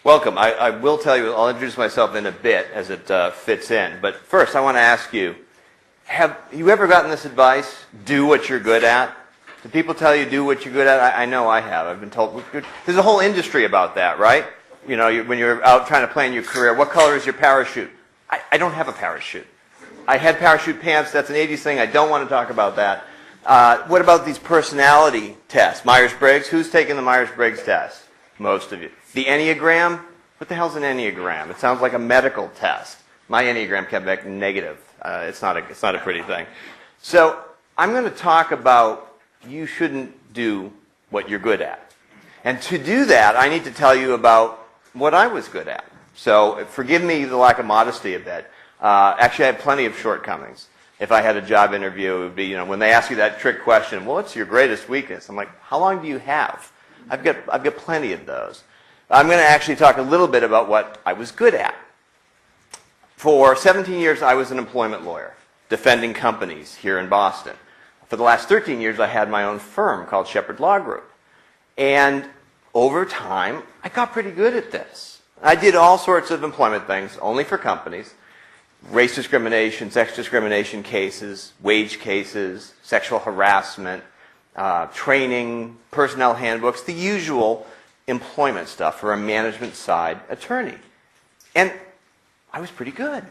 Welcome. I will tell you, I'll introduce myself in a bit as it fits in. But first, I want to ask you, have you ever gotten this advice, do what you're good at? Do people tell you do what you're good at? I know I have. I've been told. There's a whole industry about that, right? You know, when you're out trying to plan your career, what color is your parachute? I don't have a parachute. I had parachute pants. That's an 80s thing. I don't want to talk about that. What about these personality tests? Myers-Briggs? Who's taken the Myers-Briggs test? Most of you. The Enneagram? What the hell's an Enneagram? It sounds like a medical test. My Enneagram came back negative. It's not a pretty thing. So I'm going to talk about you shouldn't do what you're good at. And to do that, I need to tell you about what I was good at. So forgive me the lack of modesty a bit. Actually, I had plenty of shortcomings. If I had a job interview, it would be, you know, when they ask you that trick question, well, what's your greatest weakness? I'm like, how long do you have? I've got plenty of those. I'm going to actually talk a little bit about what I was good at. For 17 years, I was an employment lawyer, defending companies here in Boston. For the last 13 years, I had my own firm called Shepherd Law Group. And over time, I got pretty good at this. I did all sorts of employment things, only for companies. Race discrimination, sex discrimination cases, wage cases, sexual harassment, training, personnel handbooks, the usual employment stuff for a management side attorney. And I was pretty good.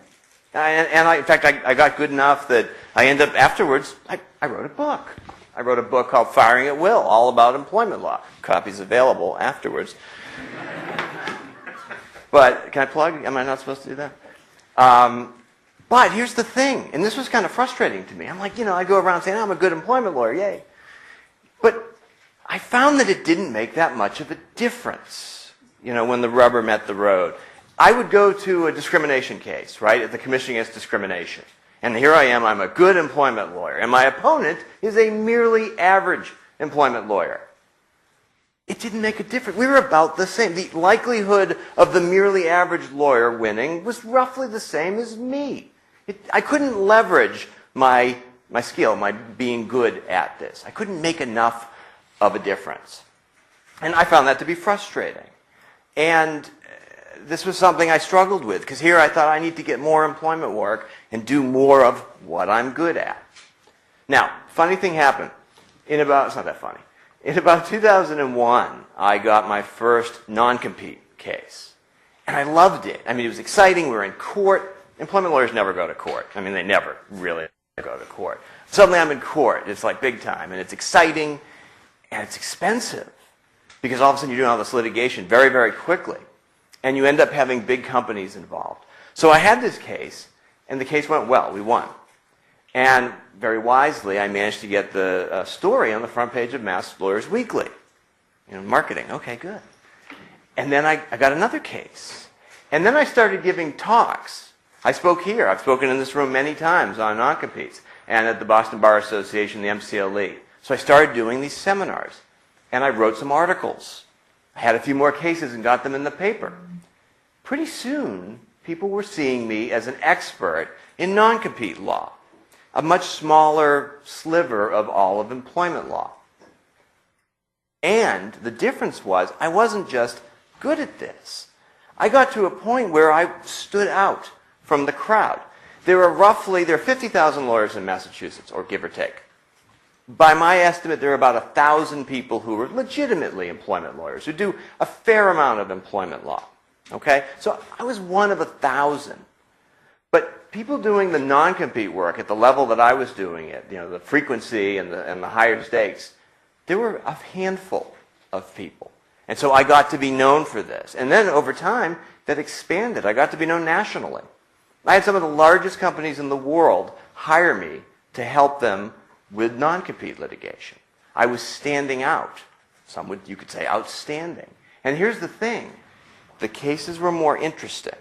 In fact, I got good enough that I ended up afterwards, I wrote a book. I wrote a book called Firing at Will, all about employment law. Copies available afterwards. But can I plug? Am I not supposed to do that? But here's the thing, and this was kind of frustrating to me. I'm like, you know, I go around saying, I'm a good employment lawyer, yay. But I found that it didn't make that much of a difference, you know, when the rubber met the road. I would go to a discrimination case, right, at the Commission Against Discrimination. And here I am, I'm a good employment lawyer. And my opponent is a merely average employment lawyer. It didn't make a difference. We were about the same. The likelihood of the merely average lawyer winning was roughly the same as me. I couldn't leverage my skill, my being good at this. I couldn't make enough of a difference. And I found that to be frustrating. And this was something I struggled with, because here I thought I need to get more employment work and do more of what I'm good at. Now, funny thing happened. It's not that funny. In about 2001, I got my first non-compete case. And I loved it. I mean, it was exciting. We were in court. Employment lawyers never go to court. I mean, they never really go to court. Suddenly I'm in court. It's like big time. And it's exciting. And it's expensive. Because all of a sudden you're doing all this litigation very, very quickly. And you end up having big companies involved. So I had this case. And the case went well. We won. And very wisely, I managed to get the story on the front page of Mass Lawyers Weekly. You know, marketing. Okay, good. And then I got another case. And then I started giving talks. I spoke here. I've spoken in this room many times on non-competes. And at the Boston Bar Association, the MCLE. So I started doing these seminars. And I wrote some articles. I had a few more cases and got them in the paper. Pretty soon, people were seeing me as an expert in non-compete law. A much smaller sliver of all of employment law. And the difference was, I wasn't just good at this. I got to a point where I stood out from the crowd. There are 50,000 lawyers in Massachusetts, or give or take. By my estimate, there are about 1,000 people who are legitimately employment lawyers, who do a fair amount of employment law. Okay? So I was one of 1,000. But people doing the non-compete work at the level that I was doing it, you know, the frequency and the higher stakes, there were a handful of people. And so I got to be known for this. And then over time, that expanded. I got to be known nationally. I had some of the largest companies in the world hire me to help them with non-compete litigation. I was standing out. You could say outstanding. And here's the thing. The cases were more interesting.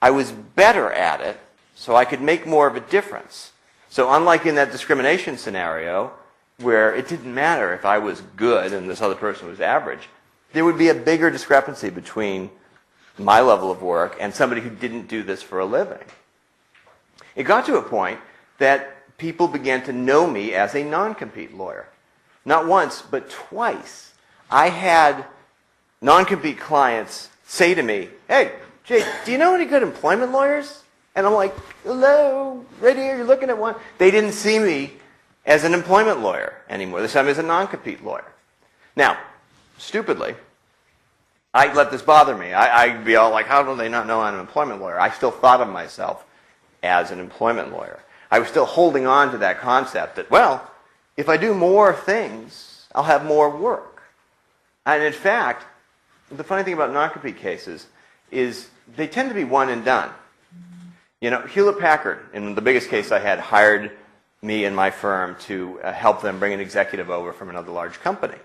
I was better at it, so I could make more of a difference. So unlike in that discrimination scenario, where it didn't matter if I was good and this other person was average, there would be a bigger discrepancy between my level of work and somebody who didn't do this for a living. It got to a point that people began to know me as a non-compete lawyer. Not once, but twice. I had non-compete clients say to me, hey, Jay, do you know any good employment lawyers? And I'm like, hello, right here, you're looking at one. They didn't see me as an employment lawyer anymore. This time as a non-compete lawyer. Now, stupidly, I let this bother me. I'd be all like, how do they not know I'm an employment lawyer? I still thought of myself as an employment lawyer. I was still holding on to that concept that, well, if I do more things, I'll have more work. And in fact, the funny thing about non-compete cases is they tend to be one and done. You know, Hewlett-Packard, in the biggest case I had, hired me and my firm to help them bring an executive over from another large company.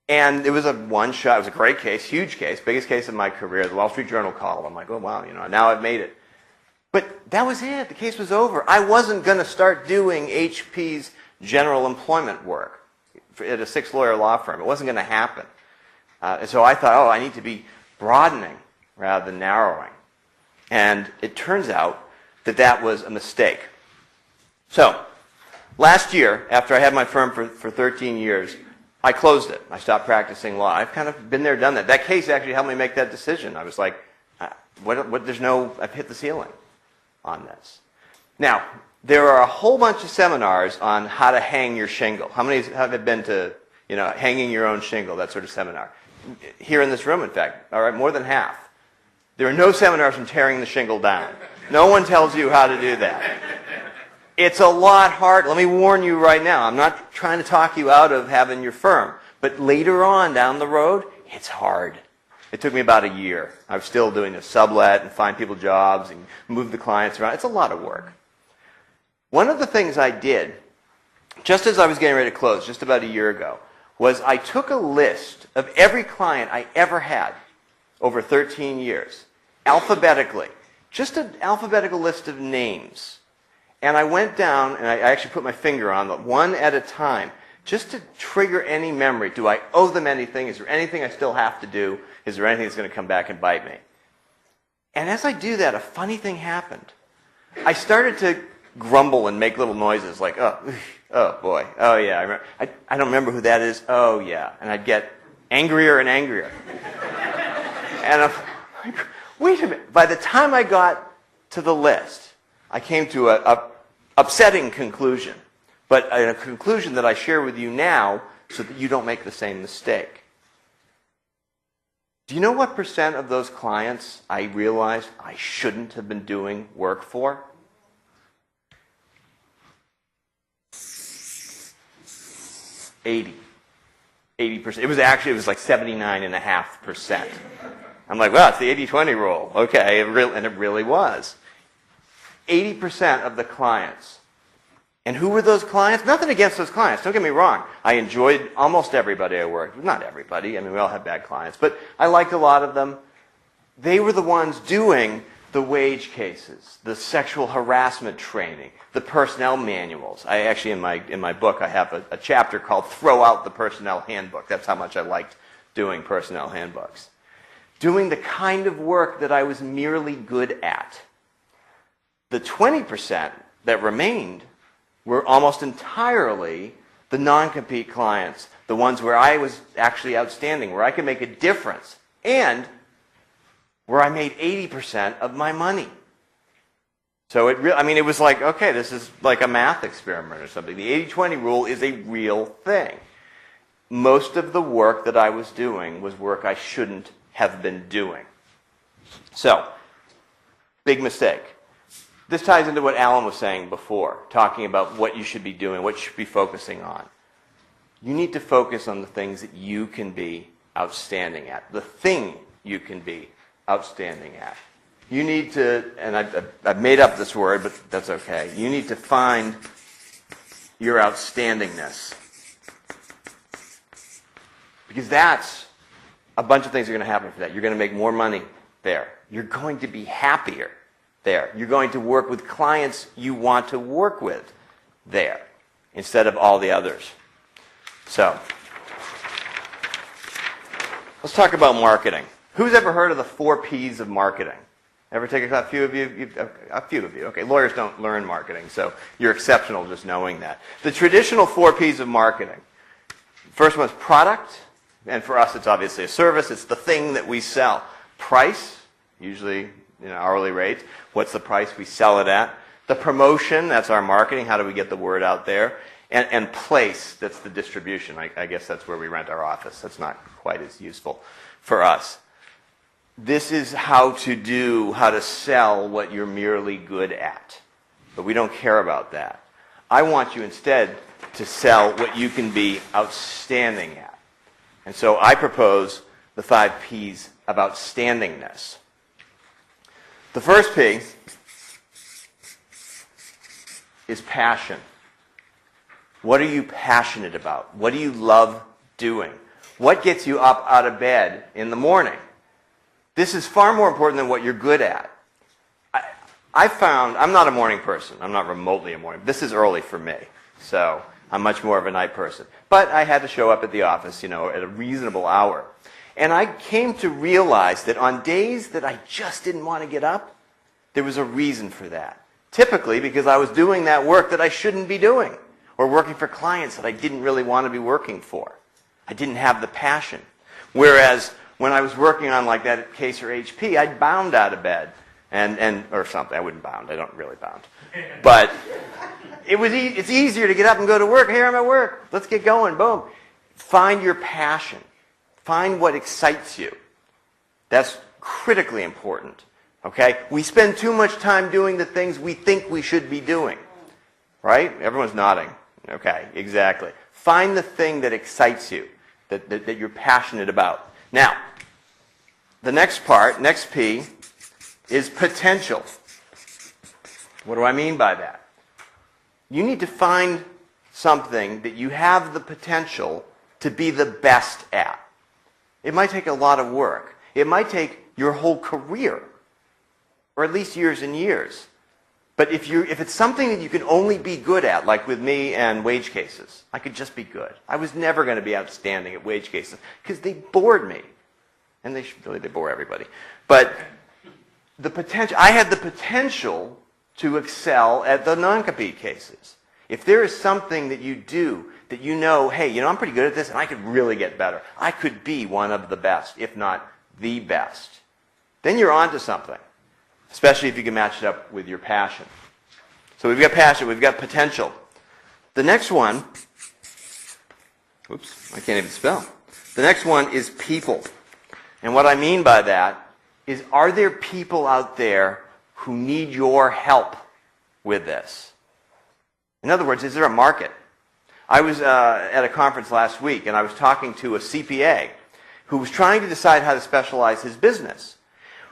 And it was a one-shot, it was a great case, huge case, biggest case of my career. The Wall Street Journal called. I'm like, oh, wow, you know, now I've made it. But that was it. The case was over. I wasn't going to start doing HP's general employment work at a six-lawyer law firm. It wasn't going to happen. And so I thought, oh, I need to be broadening rather than narrowing. And it turns out that that was a mistake. So, last year, after I had my firm for 13 years, I closed it. I stopped practicing law. I've kind of been there, done that. That case actually helped me make that decision. I was like, I've hit the ceiling on this. Now, there are a whole bunch of seminars on how to hang your shingle. How many have been to, you know, hanging your own shingle, that sort of seminar? Here in this room, in fact, all right, more than half. There are no seminars on tearing the shingle down. No one tells you how to do that. It's a lot hard. Let me warn you right now. I'm not trying to talk you out of having your firm. But later on down the road, it's hard. It took me about a year. I was still doing a sublet and find people jobs and move the clients around. It's a lot of work. One of the things I did, just as I was getting ready to close, just about a year ago, was I took a list of every client I ever had over 13 years, alphabetically, just an alphabetical list of names. And I went down, and I actually put my finger on them, one at a time, just to trigger any memory. Do I owe them anything? Is there anything I still have to do? Is there anything that's going to come back and bite me? And as I do that, a funny thing happened. I started to grumble and make little noises like, oh boy, oh yeah, I don't remember who that is, oh yeah. And I'd get angrier and angrier. And I'm like, wait a minute. By the time I got to the list, I came to an upsetting conclusion, but a conclusion that I share with you now so that you don't make the same mistake. Do you know what % of those clients I realized I shouldn't have been doing work for? 80%. It was like 79.5%. I'm like, well, it's the 80-20 rule. Okay, and it really was. 80% of the clients. And who were those clients? Nothing against those clients. Don't get me wrong. I enjoyed almost everybody I worked with. Not everybody. I mean, we all have bad clients. But I liked a lot of them. They were the ones doing the wage cases, the sexual harassment training, the personnel manuals. I actually, in my book, I have a chapter called Throw Out the Personnel Handbook. That's how much I liked doing personnel handbooks. Doing the kind of work that I was merely good at. The 20% that remained were almost entirely the non-compete clients, the ones where I was actually outstanding, where I could make a difference, and where I made 80% of my money. So it was like, okay, this is like a math experiment or something. The 80-20 rule is a real thing. Most of the work that I was doing was work I shouldn't have been doing. So, big mistake. This ties into what Alan was saying before, talking about what you should be doing, what you should be focusing on. You need to focus on the things that you can be outstanding at, the thing you can be outstanding at. You need to, and I've made up this word, but that's okay. You need to find your outstandingness. Because that's a bunch of things are going to happen for that. You're going to make more money there. You're going to be happier there. You're going to work with clients you want to work with there instead of all the others. So, let's talk about marketing. Who's ever heard of the 4 Ps of marketing? Ever take a few of you? A few of you. Okay, lawyers don't learn marketing, so you're exceptional just knowing that. The traditional 4 Ps of marketing. First one is product. And for us, it's obviously a service. It's the thing that we sell. Price, usually hourly rates. What's the price we sell it at? The promotion, that's our marketing. How do we get the word out there? And place, that's the distribution. I guess that's where we rent our office. That's not quite as useful for us. This is how to sell what you're merely good at. But we don't care about that. I want you instead to sell what you can be outstanding at. And so I propose the 5 P's of outstandingness. The first P is passion. What are you passionate about? What do you love doing? What gets you up out of bed in the morning? This is far more important than what you're good at. I found, I'm not a morning person. I'm not remotely a morning. This is early for me. So I'm much more of a night person. But I had to show up at the office, at a reasonable hour. And I came to realize that on days that I just didn't want to get up, there was a reason for that. Typically because I was doing that work that I shouldn't be doing, or working for clients that I didn't really want to be working for. I didn't have the passion. Whereas when I was working on like that case or HP, I'd bound out of bed or something. I wouldn't bound. I don't really bound. But it's easier to get up and go to work. Here I'm at work. Let's get going. Boom. Find your passion. Find what excites you. That's critically important. Okay? We spend too much time doing the things we think we should be doing. Right? Everyone's nodding. Okay, exactly. Find the thing that excites you, that you're passionate about. Now, the next P, is potential. What do I mean by that? You need to find something that you have the potential to be the best at. It might take a lot of work. It might take your whole career, or at least years and years. But if it's something that you can only be good at, like with me and wage cases, I could just be good. I was never going to be outstanding at wage cases because they bored me. And they bore everybody. But I had the potential to excel at the non-compete cases. If there is something that you do that hey, I'm pretty good at this and I could really get better. I could be one of the best, if not the best. Then you're onto something. Especially if you can match it up with your passion. So we've got passion, we've got potential. The next one, oops, I can't even spell. The next one is people. And what I mean by that is, are there people out there who need your help with this? In other words, is there a market? I was at a conference last week and I was talking to a CPA who was trying to decide how to specialize his business.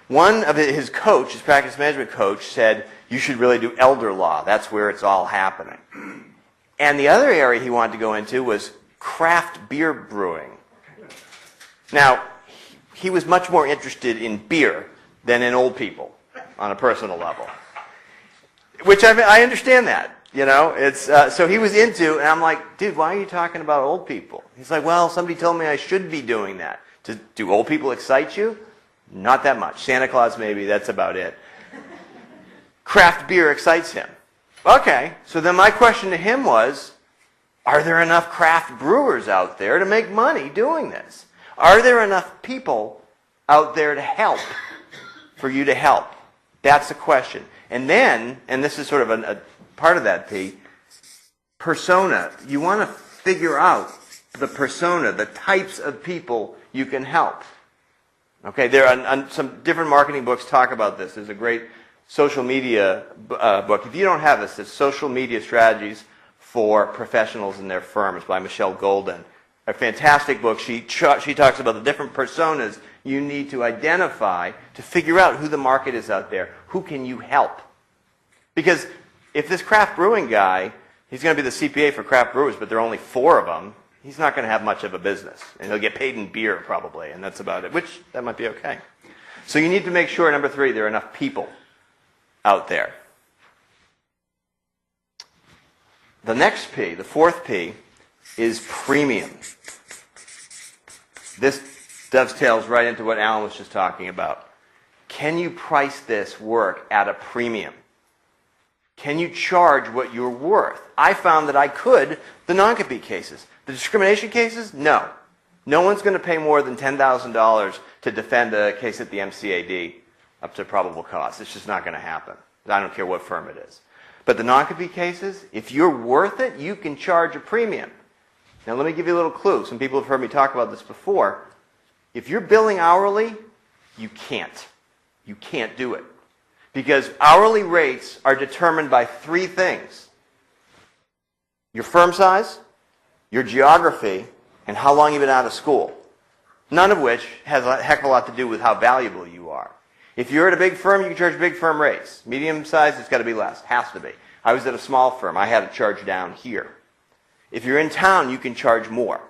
One of his practice management coach, said, you should really do elder law. That's where it's all happening. And the other area he wanted to go into was craft beer brewing. Now, he was much more interested in beer than in old people on a personal level. Which I understand that, so he was into, and I'm like, dude, why are you talking about old people? He's like, well, somebody told me I should be doing that. Do old people excite you? Not that much. Santa Claus, maybe. That's about it. Craft beer excites him. Okay, so then my question to him was, are there enough craft brewers out there to make money doing this? Are there enough people out there to help, for you to help? That's the question. And then, and this is sort of a part of that, P, persona. You want to figure out the persona, the types of people you can help. Okay, there are some different marketing books talk about this. There's a great social media book. If you don't have this, it's Social Media Strategies for Professionals in Their Firms by Michelle Golden. A fantastic book. She talks about the different personas you need to identify to figure out who the market is out there. Who can you help? Because if this craft brewing guy, he's going to be the CPA for craft brewers, but there are only 4 of them, he's not going to have much of a business. And he'll get paid in beer, probably, and that's about it, which that might be okay. So you need to make sure, number 3, there are enough people out there. The next P, the 4th P, is premium. This dovetails right into what Alan was just talking about. Can you price this work at a premium? Can you charge what you're worth? I found that I could the non-compete cases. The discrimination cases, no. No one's going to pay more than $10,000 to defend a case at the MCAD up to probable cause. It's just not going to happen. I don't care what firm it is. But the non-compete cases, if you're worth it, you can charge a premium. Now let me give you a little clue. Some people have heard me talk about this before. If you're billing hourly, you can't. You can't do it. Because hourly rates are determined by three things: your firm size, your geography, and how long you've been out of school. None of which has a heck of a lot to do with how valuable you are. If you're at a big firm, you can charge big firm rates. Medium size, it's got to be less. Has to be. I was at a small firm. I had to charge down here. If you're in town, you can charge more.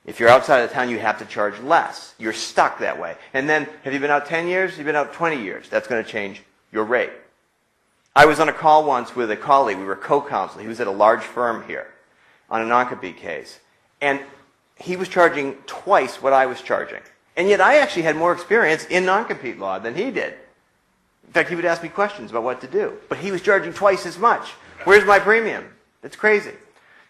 If you're outside of town, you have to charge less. You're stuck that way. And then, have you been out 10 years? You've been out 20 years. That's going to change your rate. I was on a call once with a colleague. We were co-counsel. He was at a large firm here on a non-compete case. And he was charging twice what I was charging. And yet I actually had more experience in non-compete law than he did. In fact, he would ask me questions about what to do. But he was charging twice as much. Where's my premium? It's crazy.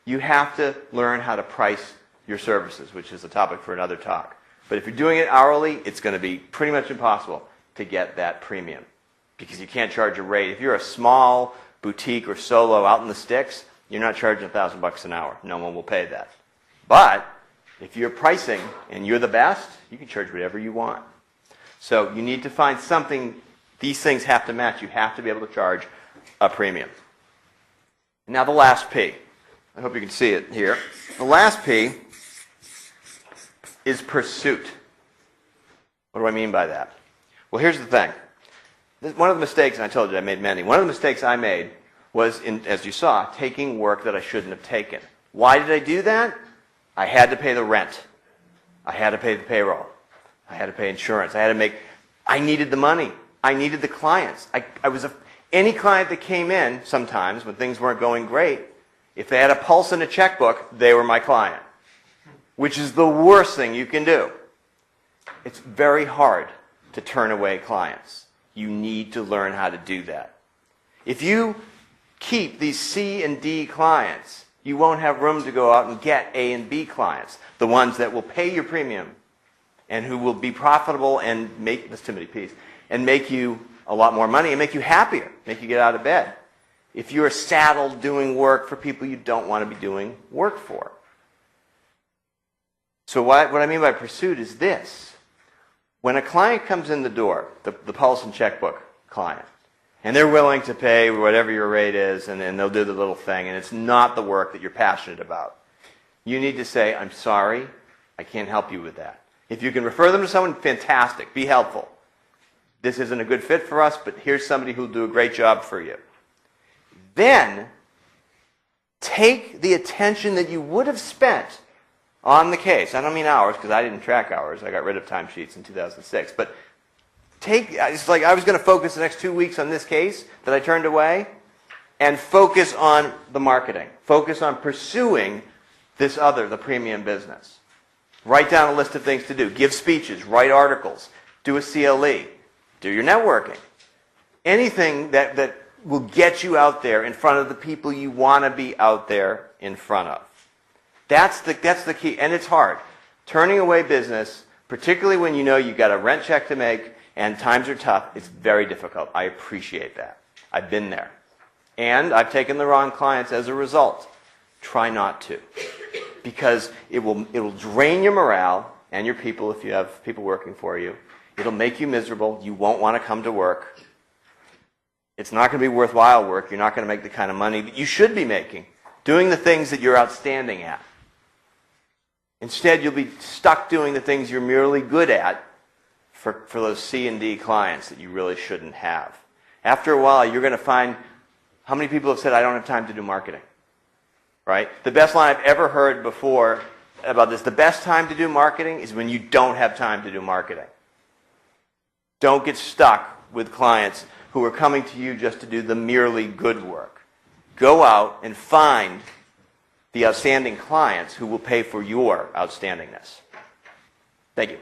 You have to learn how to price your services, which is a topic for another talk. But if you're doing it hourly, it's going to be pretty much impossible to get that premium because you can't charge a rate. If you're a small boutique or solo out in the sticks, you're not charging $1,000 an hour. No one will pay that. But if you're pricing and you're the best, you can charge whatever you want. So you need to find something. These things have to match. You have to be able to charge a premium. Now the last P. I hope you can see it here. The last P is pursuit. What do I mean by that? Well, here's the thing. One of the mistakes, and I told you I made many, one of the mistakes I made was, as you saw, taking work that I shouldn't have taken. Why did I do that? I had to pay the rent. I had to pay the payroll. I had to pay insurance. I needed the money. I needed the clients. Any client that came in, sometimes, when things weren't going great, if they had a pulse in a checkbook, they were my client, which is the worst thing you can do. It's very hard to turn away clients. You need to learn how to do that. If you keep these C and D clients, you won't have room to go out and get A and B clients, the ones that will pay your premium and who will be profitable and make, that's too many P's, and make you a lot more money and make you happier, make you get out of bed. If you're saddled doing work for people you don't want to be doing work for. So what I mean by pursuit is this. When a client comes in the door, the pulse and checkbook client, and they're willing to pay whatever your rate is, and then they'll do the little thing, and it's not the work that you're passionate about, you need to say, I'm sorry, I can't help you with that. If you can refer them to someone, fantastic, be helpful. This isn't a good fit for us, but here's somebody who'll do a great job for you. Then, take the attention that you would have spent on the case. I don't mean hours, because I didn't track hours. I got rid of timesheets in 2006. But it's like I was going to focus the next 2 weeks on this case that I turned away, and focus on the marketing. Focus on pursuing this other, the premium business. Write down a list of things to do. Give speeches. Write articles. Do a CLE. Do your networking. Anything that will get you out there in front of the people you want to be out there in front of. That's the key, and it's hard. Turning away business, particularly when you know you've got a rent check to make and times are tough, it's very difficult. I appreciate that. I've been there. And I've taken the wrong clients as a result. Try not to. Because it will drain your morale and your people if you have people working for you. It'll make you miserable. You won't want to come to work. It's not going to be worthwhile work. You're not going to make the kind of money that you should be making doing the things that you're outstanding at. Instead, you'll be stuck doing the things you're merely good at for those C and D clients that you really shouldn't have. After a while, you're going to find, how many people have said, I don't have time to do marketing? Right? The best line I've ever heard before about this, the best time to do marketing is when you don't have time to do marketing. Don't get stuck with clients who are coming to you just to do the merely good work. Go out and find the outstanding clients who will pay for your outstandingness. Thank you.